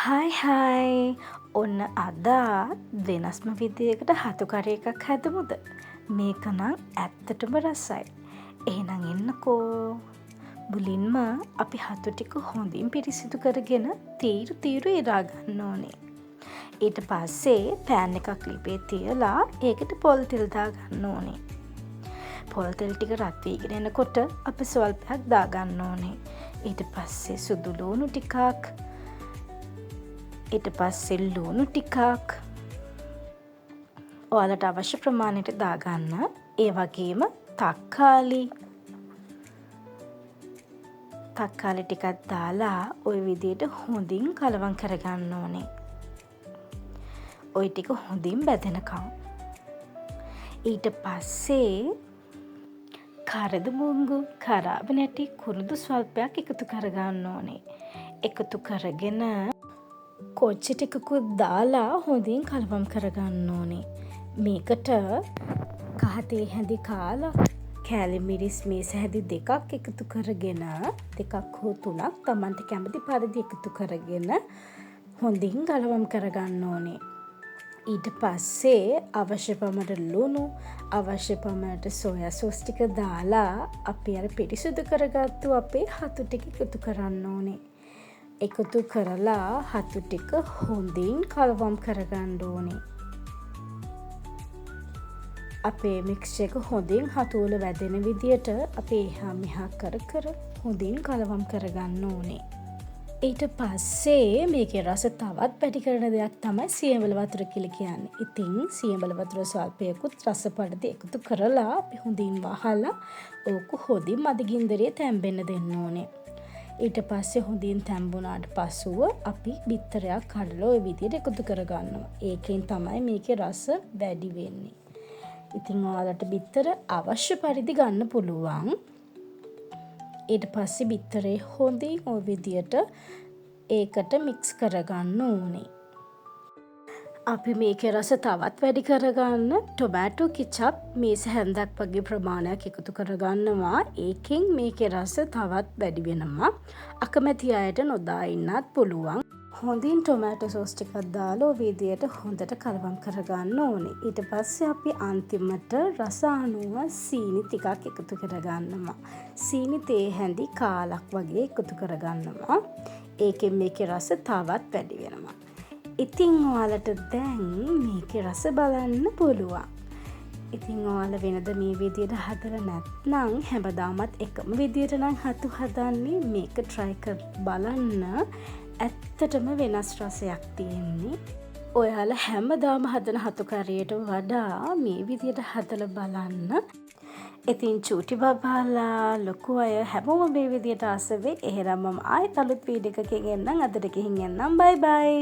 හයි ඔන්න අදත් වෙනස්ම විදියකට හතු කරි එකක් හැදමුද. මේක නම් ඇත්තටම රසයි. එහෙනම් එන්නකෝ. මුලින්ම අපි හතු ටික හොඳින් පිරිසිදු කරගෙන තීරු ඉරා ගන්න ඕනේ. ඊට පස්සේ පෑන් එකක් ලිපේ තියලා ඒකට පොල් තෙල් දාගන්න ඕනේ. පොල් තෙල් ටික රත් වීගෙන එනකොට අපි ස්වල්පයක් දාගන්න ඕනේ. ඊට පස්සේ සුදු ලූණු ටිකක්, ඊට පස්සේ ලුණු ටිකක් ඔයාලට අවශ්‍ය ප්‍රමාණයට දාගන්න. ඒ වගේම තක්කාලි ටිකක් දාලා ওই විදියට හොඳින් කලවම් කරගන්න ඕනේ. ওই ටික හොඳින් බැදෙනකම්. ඊට පස්සේ කරද මුංගු, කරාබ නැටි, කුරුදු ස්වල්පයක් එකතු කරගන්න ඕනේ. එකතු කරගෙන කොච්චි ටිකකුත් දාලා හොඳින් කලවම් කරගන්න ඕනේ. මේකට කහ තේ හැඳි කාලා කෑලි මිරිස් මේස හැඳි දෙකක් එකතු කරගෙන, දෙකක් හෝ තුනක් තමන්ට කැමති පරිදි එකතු කරගෙන හොඳින් කලවම් කරගන්න ඕනේ. ඊට පස්සේ අවශ්‍ය පමණට ලුණු, අවශ්‍ය පමණට සෝයා සෝස් ටික දාලා අපි අර පිරිසිදු කරගත්තු අපේ හතු ටික එකතු කරන්න ඕනේ. එකතු කරලා හතු ටික හොඳින් කලවම් කරගන්න ඕනේ. අපේ මික්ස්චර් එක හොඳින් හතු වල වැදෙන විදියට අපි එහා මෙහා කර කර හොඳින් කලවම් කරගන්න ඕනේ. ඊට පස්සේ මේකේ රස තවත් පැටි කරන දෙයක් තමයි සියඹල වතුර කියලා කියන්නේ. ඉතින් සියඹල වතුර ස්වල්පයකුත් රස පරිදි එකතු කරලා අපි හොඳින් වහලා ඕක හොඳින් මද ගින්දරේ තැම්බෙන්න දෙන්න ඕනේ. ඊට පස්සේ හොඳින් තැම්බුණාට පසුව අපි බිත්තරයක් කඩලා ওই විදියට එකතු කරගන්නවා. ඒකෙන් තමයි මේකේ රස වැඩි වෙන්නේ. ඉතින් ඔයාලට බිත්තර අවශ්‍ය පරිදි ගන්න පුළුවන්. ඊට පස්සේ බිත්තරේ හොඳින් ওই විදියට ඒකට මික්ස් කරගන්න ඕනේ. අපි මේකේ රස තවත් වැඩි කරගන්න ටොමැටෝ කෙචප් මේස හැන්දක් වගේ ප්‍රමාණයක් එකතු කරගන්නවා. ඒකෙන් මේකේ රස තවත් වැඩි වෙනවා. අකමැති අයට නොදා ඉන්නත් පුළුවන්. හොඳින් ටොමැටෝ සෝස් ටිකක් දාලා ඔය විදියට හොඳට කලවම් කරගන්න ඕනේ. ඊට පස්සේ අපි අන්තිමට රස අනුව සීනි ටිකක් එකතු කරගන්නවා. සීනි තේ හැඳි කාලක් වගේ එකතු කරගන්නවා. ඒකෙන් මේකේ රස තවත් වැඩි වෙනවා. ඉතින් ඔයාලට දැන් මේකේ රස බලන්න පුළුවන්. ඉතින් ඔයාලා වෙනද මේ විදියට හදලා නැත්නම් හැමදාමත් එකම විදියට නම් හතු හදන්නේ, මේක try කර බලන්න. ඇත්තටම වෙනස් රසයක් තියෙන්නේ. ඔයාලා හැමදාම හදන හතු කරියට වඩා මේ විදියට හදලා බලන්න. ඉතින් චූටි බබාලා ලොකු අය හැමෝම මේ විදියට ආස වෙයි. එහෙනම් මම ආයෙත් අලුත් වීඩියෝ එකකින් එන්නම්. අදට ගිහින් එන්නම්. බයි බයි.